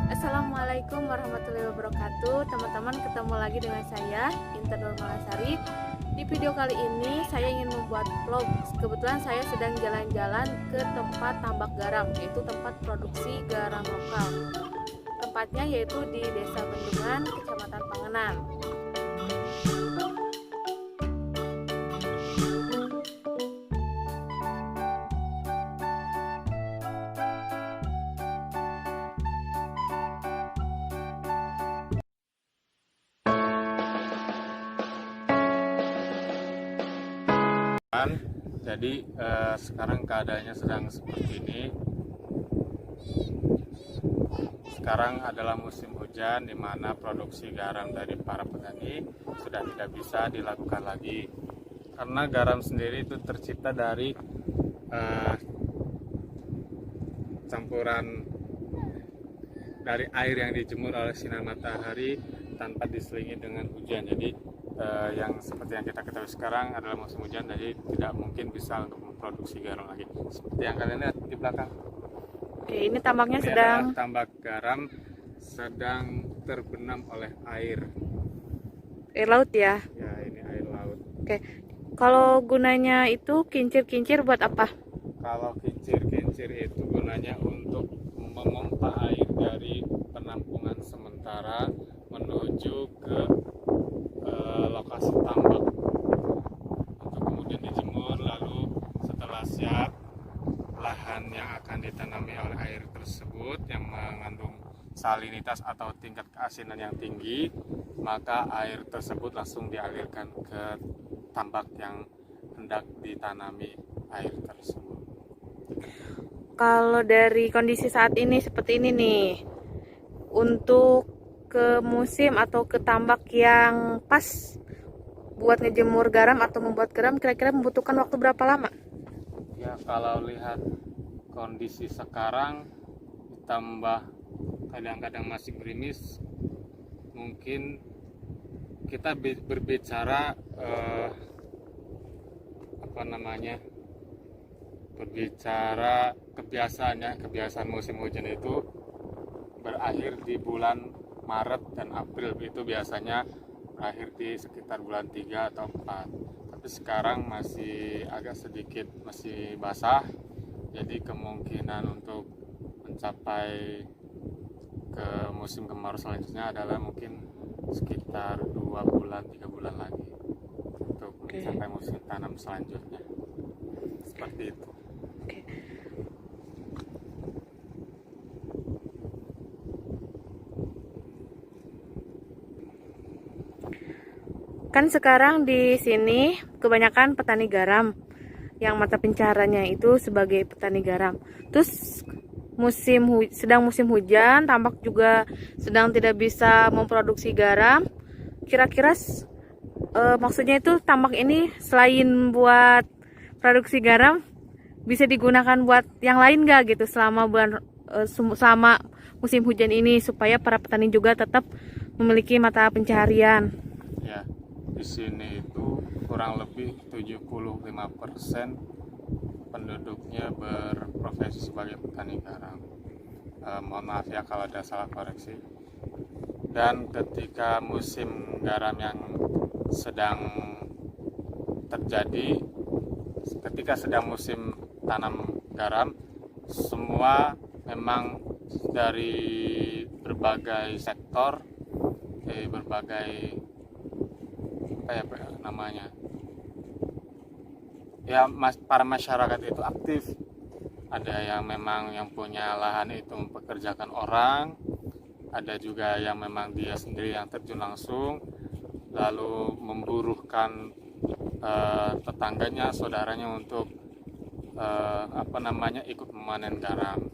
Assalamualaikum warahmatullahi wabarakatuh. Teman-teman, ketemu lagi dengan saya Intan Nurmalasari. Di video kali ini saya ingin membuat vlog. Kebetulan saya sedang jalan-jalan ke tempat tambak garam, yaitu tempat produksi garam lokal. Tempatnya yaitu di Desa Bendungan, Kecamatan Pangenan. Jadi sekarang keadaannya sedang seperti ini. Sekarang adalah musim hujan, di mana produksi garam dari para petani sudah tidak bisa dilakukan lagi, karena garam sendiri itu tercipta dari campuran dari air yang dijemur oleh sinar matahari tanpa diselingi dengan hujan. Jadi yang seperti yang kita ketahui sekarang adalah musim hujan, jadi tidak mungkin bisa untuk memproduksi garam lagi. Seperti yang kalian lihat di belakang. Oke, ini tambaknya Ini sedang tambak garam sedang terbenam oleh air. air laut ya. Ya, ini air laut. Oke, kalau gunanya itu kincir-kincir buat apa? Kalau kincir-kincir itu gunanya untuk memompa air dari penampungan sementara menuju ke lokasi tambak untuk kemudian dijemur, lalu setelah siap lahan yang akan ditanami oleh air tersebut yang mengandung salinitas atau tingkat keasinan yang tinggi, maka air tersebut langsung dialirkan ke tambak yang hendak ditanami air tersebut. Kalau dari kondisi saat ini seperti ini nih, untuk ke musim atau ke tambak yang pas buat ngejemur garam atau membuat garam, kira-kira membutuhkan waktu berapa lama? Ya, kalau lihat kondisi sekarang ditambah kadang-kadang masih gerimis, mungkin kita berbicara berbicara kebiasaan musim hujan itu berakhir di bulan Maret dan April. Itu biasanya berakhir di sekitar bulan 3 atau 4. Tapi sekarang masih agak sedikit masih basah, jadi kemungkinan untuk mencapai ke musim kemarau selanjutnya adalah mungkin sekitar 2 bulan 3 bulan lagi untuk mencapai musim tanam selanjutnya. Seperti itu. Oke. Kan sekarang di sini kebanyakan petani garam yang mata pencahariannya itu sebagai petani garam. Terus sedang musim hujan, tambak juga sedang tidak bisa memproduksi garam. Kira-kira maksudnya itu tambak ini selain buat produksi garam bisa digunakan buat yang lain nggak gitu selama selama musim hujan ini, supaya para petani juga tetap memiliki mata pencaharian. Ya, di sini itu kurang lebih 75% penduduknya berprofesi sebagai petani garam. Mohon maaf ya kalau ada salah koreksi. Dan ketika musim garam yang sedang terjadi, ketika sedang musim tanam garam, semua memang dari berbagai sektor, dari berbagai para masyarakat itu aktif. Ada yang memang yang punya lahan itu mempekerjakan orang, ada juga yang memang dia sendiri yang terjun langsung, lalu memburuhkan tetangganya, saudaranya untuk ikut memanen garam.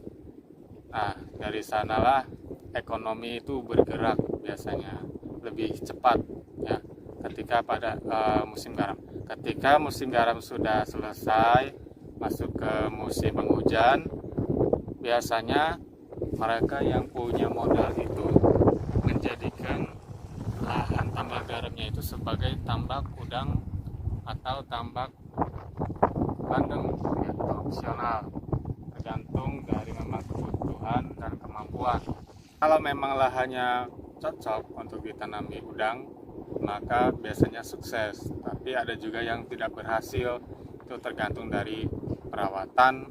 Nah, dari sanalah ekonomi itu bergerak biasanya lebih cepat ya ketika pada musim garam. Ketika musim garam sudah selesai, masuk ke musim penghujan, biasanya mereka yang punya modal itu menjadikan lahan tambak garamnya itu sebagai tambak udang atau tambak bandeng atau opsional, tergantung dari memang kebutuhan dan kemampuan. Kalau memang lahannya cocok untuk ditanami udang, maka biasanya sukses. Tapi ada juga yang tidak berhasil, itu tergantung dari perawatan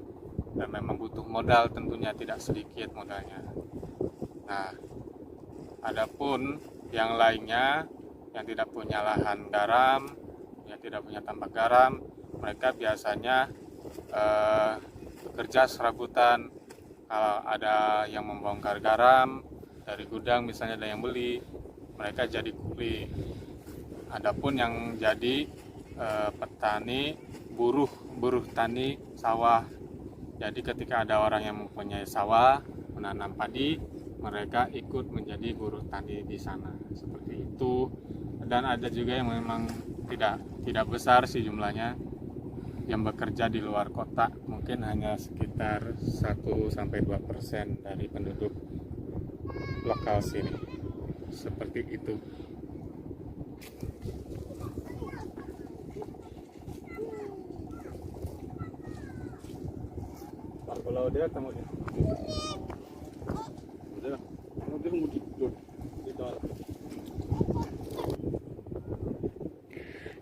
dan memang butuh modal, tentunya tidak sedikit modalnya. Nah, adapun yang lainnya yang tidak punya lahan garam, yang tidak punya tambak garam, mereka biasanya bekerja serabutan. Kalau ada yang membongkar garam dari gudang, misalnya ada yang beli, mereka jadi kuli. Adapun yang jadi petani, buruh tani sawah. Jadi ketika ada orang yang mempunyai sawah, menanam padi, mereka ikut menjadi buruh tani di sana. Seperti itu. Dan ada juga yang memang tidak besar sih jumlahnya, yang bekerja di luar kota, mungkin hanya sekitar 1-2% dari penduduk lokal sini. Seperti itu. Kalau dia kamu dia.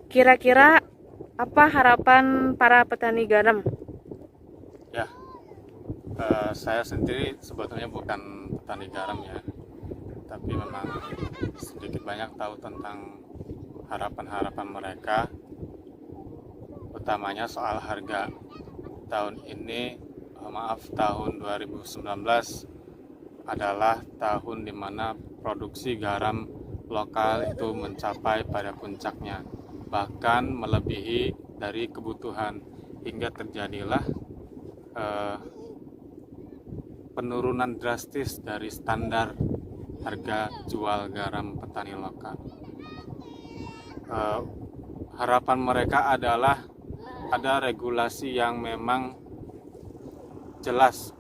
Kira-kira apa harapan para petani garam? Ya, saya sendiri sebetulnya bukan petani garam ya, tapi memang sedikit banyak tahu tentang harapan-harapan mereka, utamanya soal harga. Tahun ini, tahun 2019 adalah tahun di mana produksi garam lokal itu mencapai pada puncaknya, bahkan melebihi dari kebutuhan, hingga terjadilah penurunan drastis dari standar harga jual garam petani lokal. Harapan mereka adalah ada regulasi yang memang jelas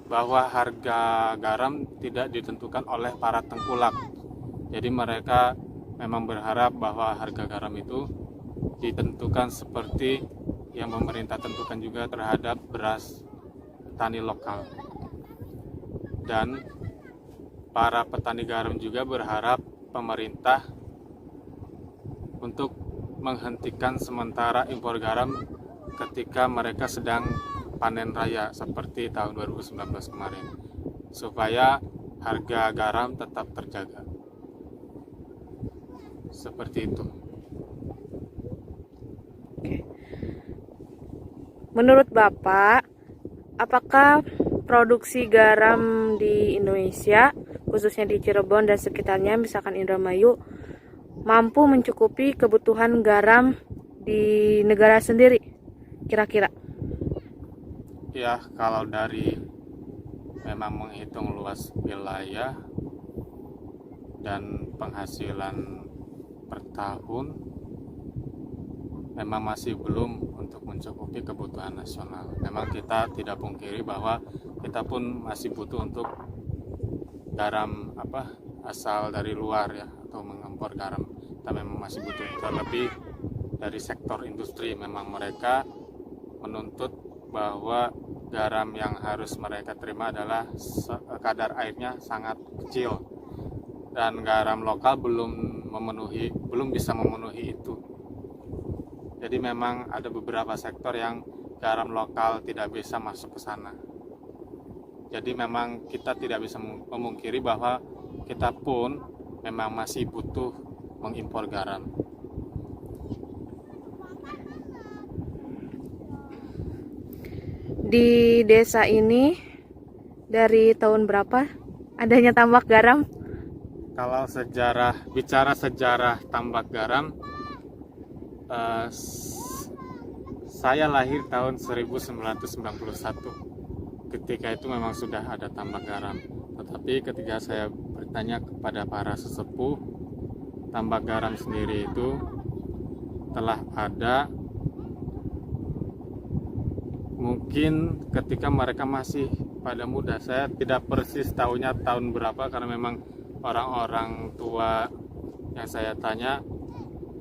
bahwa harga garam tidak ditentukan oleh para tengkulak. Jadi mereka memang berharap bahwa harga garam itu ditentukan seperti yang pemerintah tentukan juga terhadap beras petani lokal. Dan para petani garam juga berharap pemerintah untuk menghentikan sementara impor garam ketika mereka sedang panen raya seperti tahun 2019 kemarin, supaya harga garam tetap terjaga. Seperti itu. Menurut Bapak, apakah produksi garam di Indonesia, khususnya di Cirebon dan sekitarnya, misalkan Indramayu, mampu mencukupi kebutuhan garam di negara sendiri? Kira-kira? Ya, kalau dari memang menghitung luas wilayah dan penghasilan per tahun, memang masih belum untuk mencukupi kebutuhan nasional. Memang kita tidak pungkiri bahwa kita pun masih butuh untuk garam asal dari luar ya, atau mengimpor garam. Kita memang masih butuh, terlebih dari sektor industri. Memang mereka menuntut bahwa garam yang harus mereka terima adalah kadar airnya sangat kecil, dan garam lokal belum bisa memenuhi itu. Jadi memang ada beberapa sektor yang garam lokal tidak bisa masuk ke sana. Jadi memang kita tidak bisa memungkiri bahwa kita pun memang masih butuh mengimpor garam. Di desa ini dari tahun berapa adanya tambak garam? Kalau bicara sejarah tambak garam, saya lahir tahun 1991. Ketika itu memang sudah ada tambak garam. Tetapi ketika saya bertanya kepada para sesepuh, tambak garam sendiri itu telah ada mungkin ketika mereka masih pada muda. Saya tidak persis tahunya tahun berapa, karena memang orang-orang tua yang saya tanya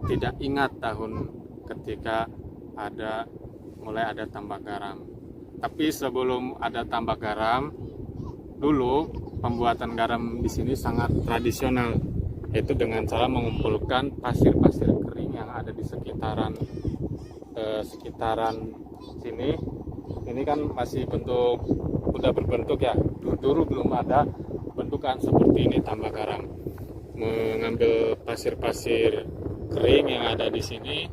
tidak ingat tahun ketika mulai ada tambak garam. Tapi sebelum ada tambak garam, dulu pembuatan garam di sini sangat tradisional, yaitu dengan cara mengumpulkan pasir-pasir kering yang ada di sekitaran sini. Ini kan masih udah berbentuk ya. Dulu belum ada bentukan seperti ini tambah garam. Mengambil pasir-pasir kering yang ada di sini,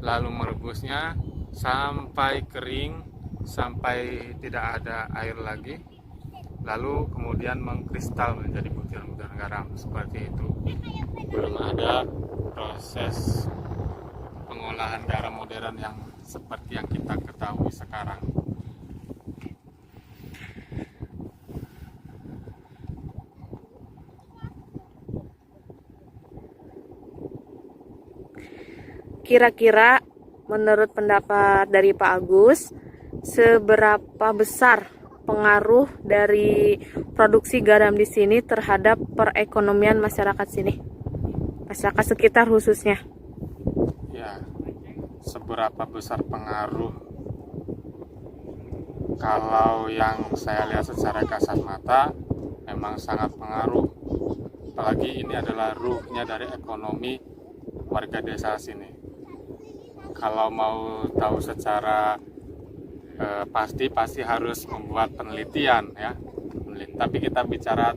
lalu merebusnya sampai kering, sampai tidak ada air lagi, lalu kemudian mengkristal menjadi butiran-butiran garam seperti itu. Belum ada proses pengolahan garam modern yang seperti yang kita ketahui sekarang. Kira-kira menurut pendapat dari Pak Agus, seberapa besar pengaruh dari produksi garam di sini terhadap perekonomian masyarakat sini? Masyarakat sekitar khususnya. Ya, seberapa besar pengaruh? Kalau yang saya lihat secara kasat mata, memang sangat pengaruh. Apalagi ini adalah ruhnya dari ekonomi warga desa sini. Kalau mau tahu secara pasti harus membuat penelitian ya. Tapi kita bicara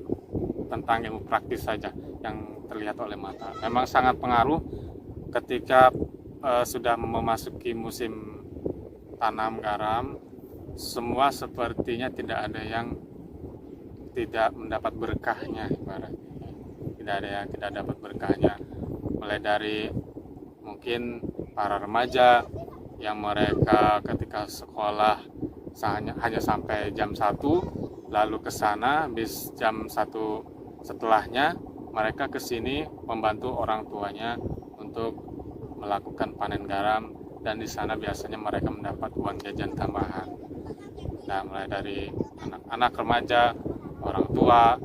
tentang ilmu praktis saja yang terlihat oleh mata. Memang sangat pengaruh ketika sudah memasuki musim tanam garam. Semua sepertinya tidak ada yang tidak mendapat berkahnya, ibaratnya. Tidak ada yang tidak dapat berkahnya. Mulai dari mungkin para remaja yang mereka ketika sekolah hanya sampai jam 1, lalu ke sana habis jam 1 setelahnya mereka ke sini membantu orang tuanya untuk melakukan panen garam, dan di sana biasanya mereka mendapat uang jajan tambahan. Nah, mulai dari anak-anak remaja, orang tua,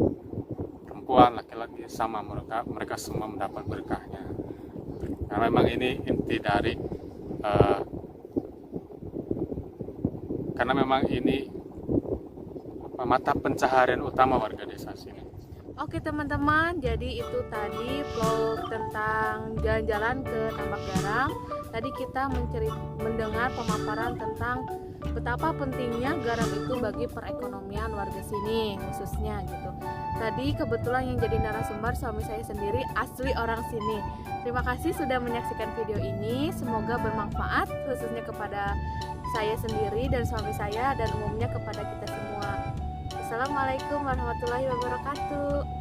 perempuan, laki-laki, sama mereka semua mendapat berkahnya. Karena memang ini inti dari karena memang ini mata pencaharian utama warga desa sini. Oke teman-teman, jadi itu tadi vlog tentang jalan-jalan ke tambak garam. Tadi kita mendengar pemaparan tentang betapa pentingnya garam itu bagi perekonomian warga sini khususnya gitu. Tadi kebetulan yang jadi narasumber suami saya sendiri, asli orang sini. Terima kasih sudah menyaksikan video ini, semoga bermanfaat khususnya kepada saya sendiri dan suami saya dan umumnya kepada kita semua. Assalamualaikum warahmatullahi wabarakatuh.